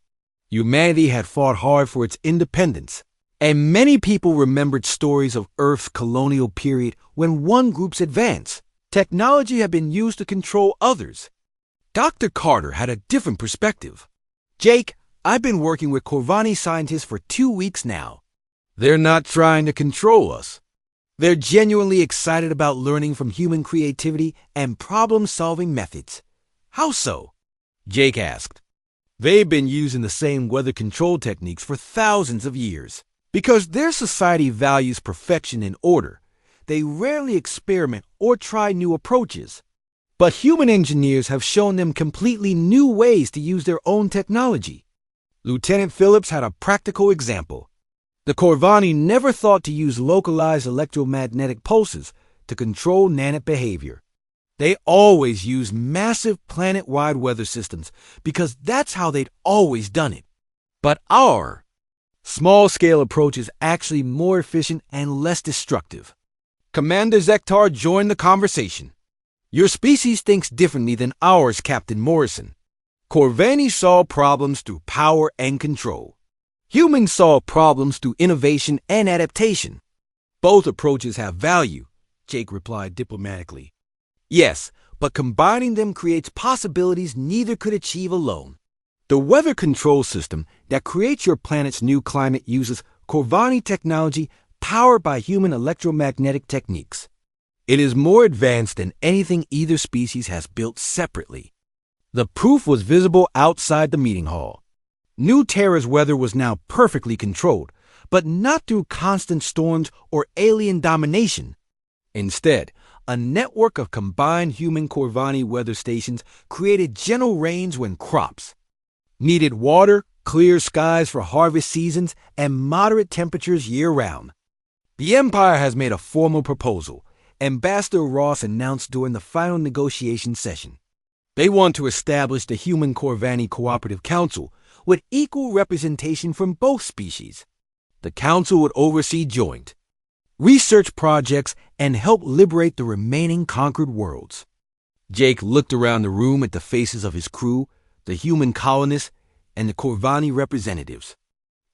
Humanity had fought hard for its independence, and many people remembered stories of Earth's colonial period when one group's advance technology had been used to control others. Dr. Carter had a different perspective. Jake, I've been working with Corvani scientists for 2 weeks now. They're not trying to control us. They're genuinely excited about learning from human creativity and problem-solving methods. How so? Jake asked. They've been using the same weather control techniques for thousands of years. Because their society values perfection and order, they rarely experiment or try new approaches. But human engineers have shown them completely new ways to use their own technology. Lieutenant Phillips had a practical example. The Corvani never thought to use localized electromagnetic pulses to control nanite behavior. They always used massive planet-wide weather systems because that's how they'd always done it. But our small-scale approach is actually more efficient and less destructive. Commander Zektar joined the conversation. Your species thinks differently than ours, Captain Morrison. Corvani saw problems through power and control. Humans solve problems through innovation and adaptation. Both approaches have value, Jake replied diplomatically. Yes, but combining them creates possibilities neither could achieve alone. The weather control system that creates your planet's new climate uses Corvani technology powered by human electromagnetic techniques. It is more advanced than anything either species has built separately. The proof was visible outside the meeting hall. New Terra's weather was now perfectly controlled, but not through constant storms or alien domination. Instead, a network of combined human Corvani weather stations created gentle rains when crops needed water, clear skies for harvest seasons, and moderate temperatures year-round. The Empire has made a formal proposal, Ambassador Ross announced during the final negotiation session. They want to establish the Human Corvani Cooperative Council with equal representation from both species. The council would oversee joint research projects and help liberate the remaining conquered worlds. Jake looked around the room at the faces of his crew, the human colonists, and the Corvani representatives.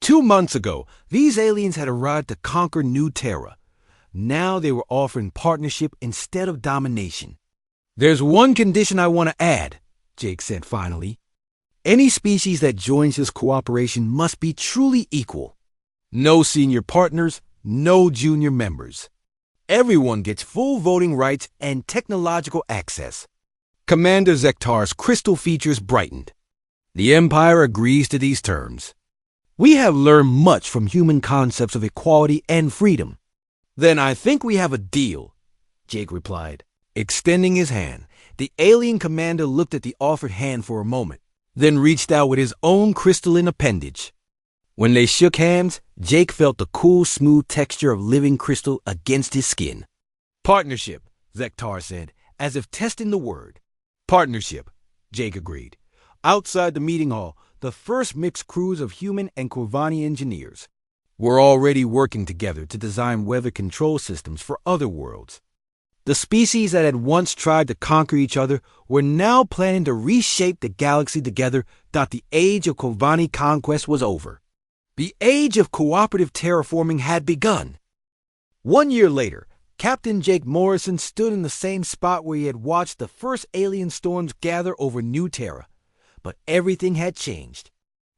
2 months ago, these aliens had arrived to conquer New Terra. Now they were offering partnership instead of domination. There's one condition I want to add, Jake said finally. Any species that joins this cooperation must be truly equal. No senior partners, no junior members. Everyone gets full voting rights and technological access. Commander Zektar's crystal features brightened. The Empire agrees to these terms. We have learned much from human concepts of equality and freedom. Then I think we have a deal, Jake replied. Extending his hand, the alien commander looked at the offered hand for a moment, then reached out with his own crystalline appendage. When they shook hands, Jake felt the cool, smooth texture of living crystal against his skin. Partnership, Zektar said, as if testing the word. Partnership, Jake agreed. Outside the meeting hall, the first mixed crews of human and Corvani engineers were already working together to design weather control systems for other worlds. The species that had once tried to conquer each other were now planning to reshape the galaxy together. The age of Corvani conquest was over. The age of cooperative terraforming had begun. 1 year later, Captain Jake Morrison stood in the same spot where he had watched the first alien storms gather over New Terra. But everything had changed.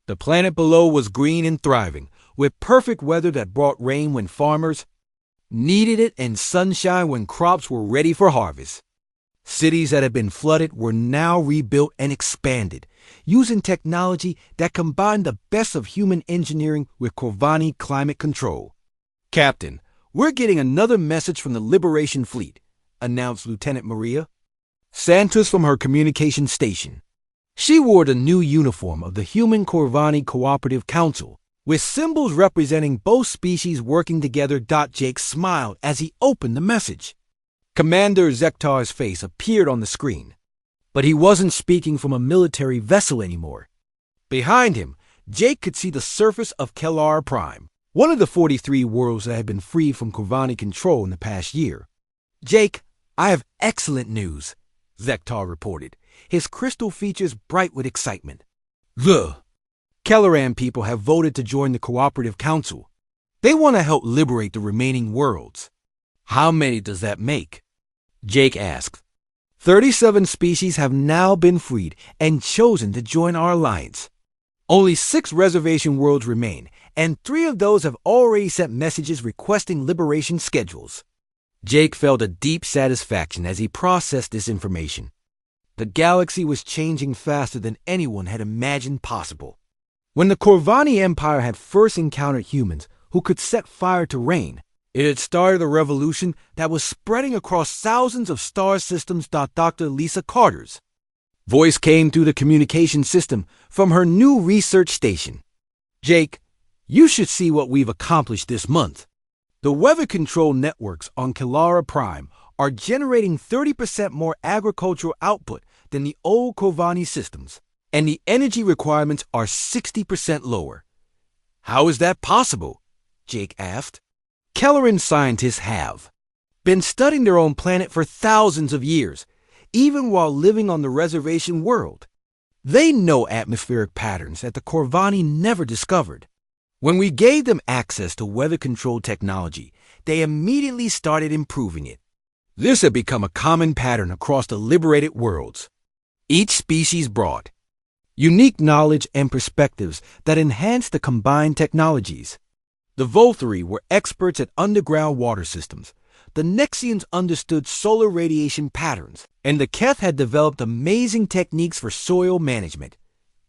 The planet below was green and thriving, with perfect weather that brought rain when farmers needed it and sunshine when crops were ready for harvest. Cities that had been flooded were now rebuilt and expanded, using technology that combined the best of human engineering with Corvani climate control. Captain, we're getting another message from the Liberation Fleet, announced Lieutenant Maria Santos from her communication station. She wore the new uniform of the Human Corvani Cooperative Council, with symbols representing both species working together. Jake smiled as he opened the message. Commander Zektar's face appeared on the screen, but he wasn't speaking from a military vessel anymore. Behind him, Jake could see the surface of Karolina Prime, one of the 43 worlds that had been freed from Corvani control in the past year. Jake, I have excellent news, Zektar reported, his crystal features bright with excitement. The Kelleran people have voted to join the Cooperative Council. They want to help liberate the remaining worlds. How many does that make? Jake asked. 37 species have now been freed and chosen to join our alliance. Only 6 reservation worlds remain, and 3 of those have already sent messages requesting liberation schedules. Jake felt a deep satisfaction as he processed this information. The galaxy was changing faster than anyone had imagined possible. When the Corvani Empire had first encountered humans who could set fire to rain, it had started a revolution that was spreading across thousands of star systems. Dr. Lisa Carter's voice came through the communication system from her new research station. Jake, you should see what we've accomplished this month. The weather control networks on Karolina Prime are generating 30% more agricultural output than the old Corvani systems, and the energy requirements are 60% lower. How is that possible? Jake asked. Kelleran scientists have been studying their own planet for thousands of years, even while living on the reservation world. They know atmospheric patterns that the Corvani never discovered. When we gave them access to weather control technology, they immediately started improving it. This had become a common pattern across the liberated worlds. Each species brought unique knowledge and perspectives that enhanced the combined technologies. The Voltheri were experts at underground water systems. The Nexians understood solar radiation patterns, and the Keth had developed amazing techniques for soil management.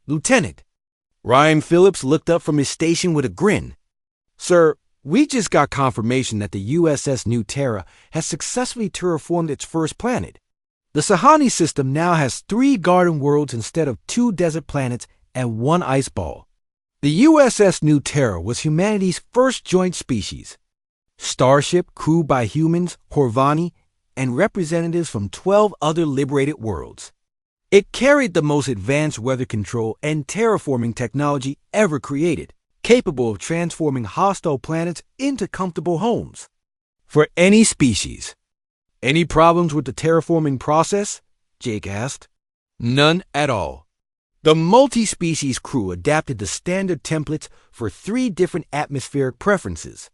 Lieutenant Ryan Phillips looked up from his station with a grin. Sir, we just got confirmation that the USS New Terra has successfully terraformed its first planet. The Sahani system now has 3 garden worlds instead of 2 desert planets and 1 ice ball. The USS New Terra was humanity's first joint species. Starship crewed by humans, Corvani, and representatives from 12 other liberated worlds. It carried the most advanced weather control and terraforming technology ever created, capable of transforming hostile planets into comfortable homes for any species. Any problems with the terraforming process? Jake asked. None at all. The multi-species crew adapted the standard templates for 3 different atmospheric preferences.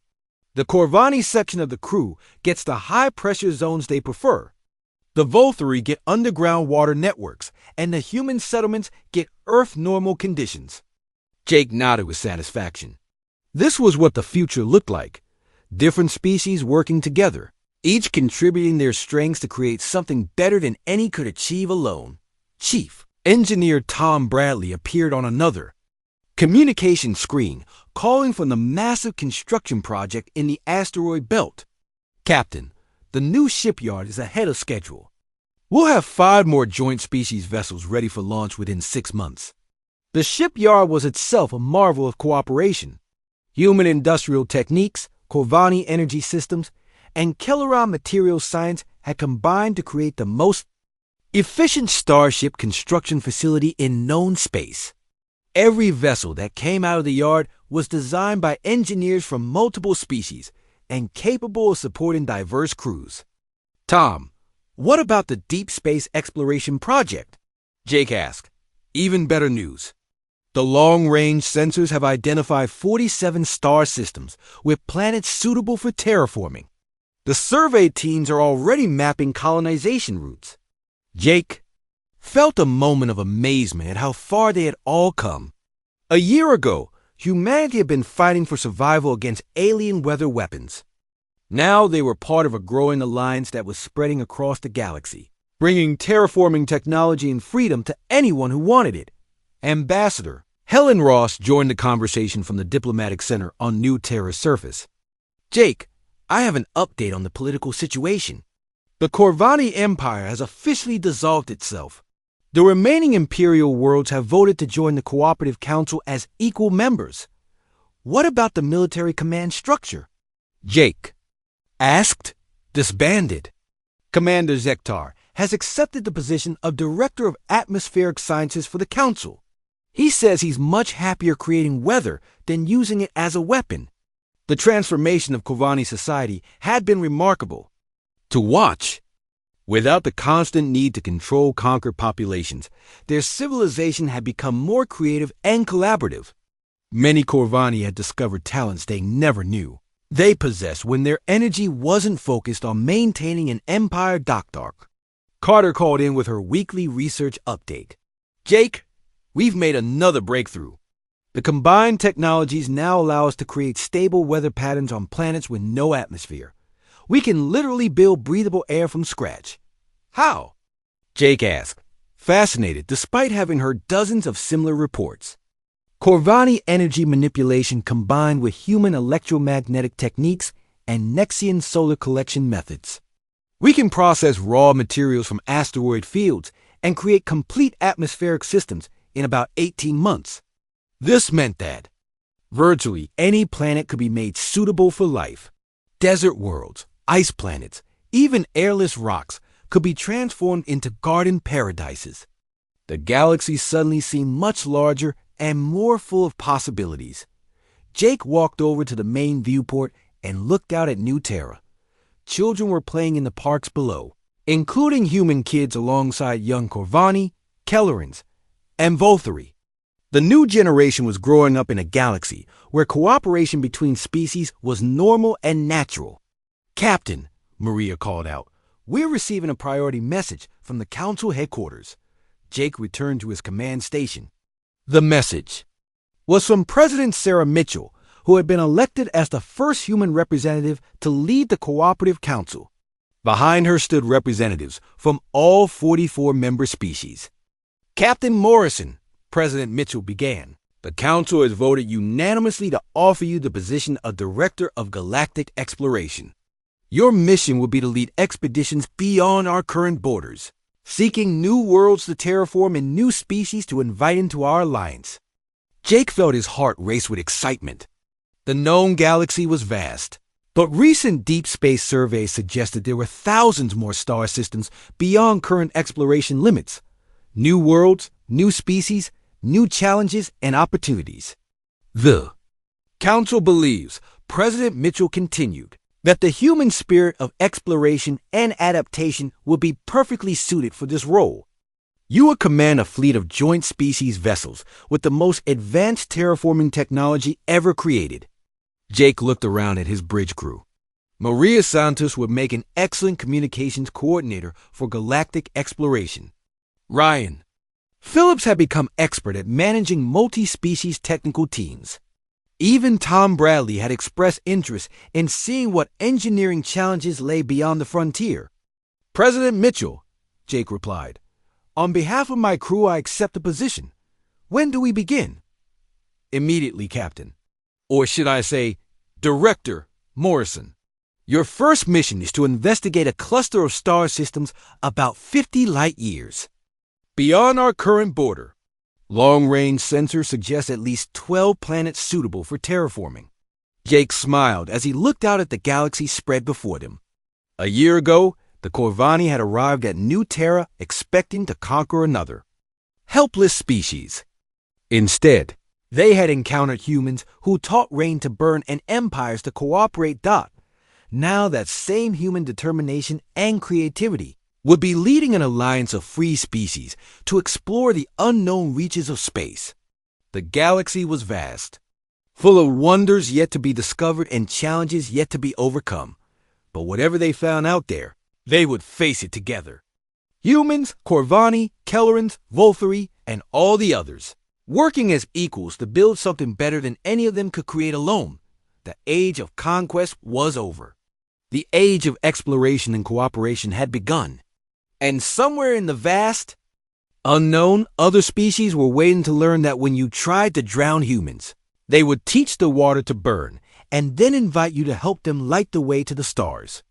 The Corvani section of the crew gets the high-pressure zones they prefer. The Voltheri get underground water networks, and the human settlements get Earth-normal conditions. Jake nodded with satisfaction. This was what the future looked like. Different species working together, each contributing their strengths to create something better than any could achieve alone. Chief Engineer Tom Bradley appeared on another communication screen, calling from the massive construction project in the asteroid belt. Captain, the new shipyard is ahead of schedule. We'll have 5 more joint species vessels ready for launch within 6 months. The shipyard was itself a marvel of cooperation. Human industrial techniques, Corvani energy systems, and Kelleron materials science had combined to create the most efficient starship construction facility in known space. Every vessel that came out of the yard was designed by engineers from multiple species and capable of supporting diverse crews. Tom, what about the deep space exploration project? Jake asked. Even better news. The long-range sensors have identified 47 star systems with planets suitable for terraforming. The survey teams are already mapping colonization routes. Jake felt a moment of amazement at how far they had all come. A year ago, humanity had been fighting for survival against alien weather weapons. Now they were part of a growing alliance that was spreading across the galaxy, bringing terraforming technology and freedom to anyone who wanted it. Ambassador Helen Ross joined the conversation from the Diplomatic Center on New Terra's surface. Jake, I have an update on the political situation. The Corvani Empire has officially dissolved itself. The remaining Imperial worlds have voted to join the Cooperative Council as equal members. What about the military command structure? Jake asked. Disbanded. Commander Zektar has accepted the position of Director of Atmospheric Sciences for the Council. He says he's much happier creating weather than using it as a weapon. The transformation of Corvani society had been remarkable to watch. Without the constant need to conquer populations, their civilization had become more creative and collaborative. Many Corvani had discovered talents they never knew they possessed when their energy wasn't focused on maintaining an empire doctarch. Carter called in with her weekly research update. Jake, we've made another breakthrough. The combined technologies now allow us to create stable weather patterns on planets with no atmosphere. We can literally build breathable air from scratch. How? Jake asked, fascinated despite having heard dozens of similar reports. Corvani energy manipulation combined with human electromagnetic techniques and Nexian solar collection methods. We can process raw materials from asteroid fields and create complete atmospheric systems in about 18 months. This meant that virtually any planet could be made suitable for life. Desert worlds, ice planets, even airless rocks could be transformed into garden paradises. The galaxy suddenly seemed much larger and more full of possibilities. Jake walked over to the main viewport and looked out at New Terra. Children were playing in the parks below, including human kids alongside young Corvani, Kellerans, and Voltheri. The new generation was growing up in a galaxy where cooperation between species was normal and natural. Captain, Maria called out, we're receiving a priority message from the Council headquarters. Jake returned to his command station. The message was from President Sarah Mitchell, who had been elected as the first human representative to lead the Cooperative Council. Behind her stood representatives from all 44 member species. Captain Morrison, President Mitchell began, the Council has voted unanimously to offer you the position of Director of Galactic Exploration. Your mission will be to lead expeditions beyond our current borders, seeking new worlds to terraform and new species to invite into our alliance. Jake felt his heart race with excitement. The known galaxy was vast, but recent deep space surveys suggested there were thousands more star systems beyond current exploration limits. New worlds, new species, new challenges and opportunities. The Council believes, President Mitchell continued, that the human spirit of exploration and adaptation will be perfectly suited for this role. You will command a fleet of joint species vessels with the most advanced terraforming technology ever created. Jake looked around at his bridge crew. Maria Santos would make an excellent communications coordinator for galactic exploration. Ryan Phillips had become expert at managing multi-species technical teams. Even Tom Bradley had expressed interest in seeing what engineering challenges lay beyond the frontier. "President Mitchell," Jake replied, "on behalf of my crew, I accept the position. When do we begin?" "Immediately, Captain. Or should I say, Director Morrison. Your first mission is to investigate a cluster of star systems about 50 light years beyond our current border. Long-range sensors suggest at least 12 planets suitable for terraforming." Jake smiled as he looked out at the galaxy spread before them. A year ago, the Corvani had arrived at New Terra expecting to conquer another helpless species. Instead, they had encountered humans who taught rain to burn and empires to cooperate. Now that same human determination and creativity would be leading an alliance of free species to explore the unknown reaches of space. The galaxy was vast, full of wonders yet to be discovered and challenges yet to be overcome. But whatever they found out there, they would face it together. Humans, Corvani, Kellerans, Voltheri, and all the others, working as equals to build something better than any of them could create alone. The age of conquest was over. The age of exploration and cooperation had begun. And somewhere in the vast, unknown, other species were waiting to learn that when you tried to drown humans, they would teach the water to burn and then invite you to help them light the way to the stars.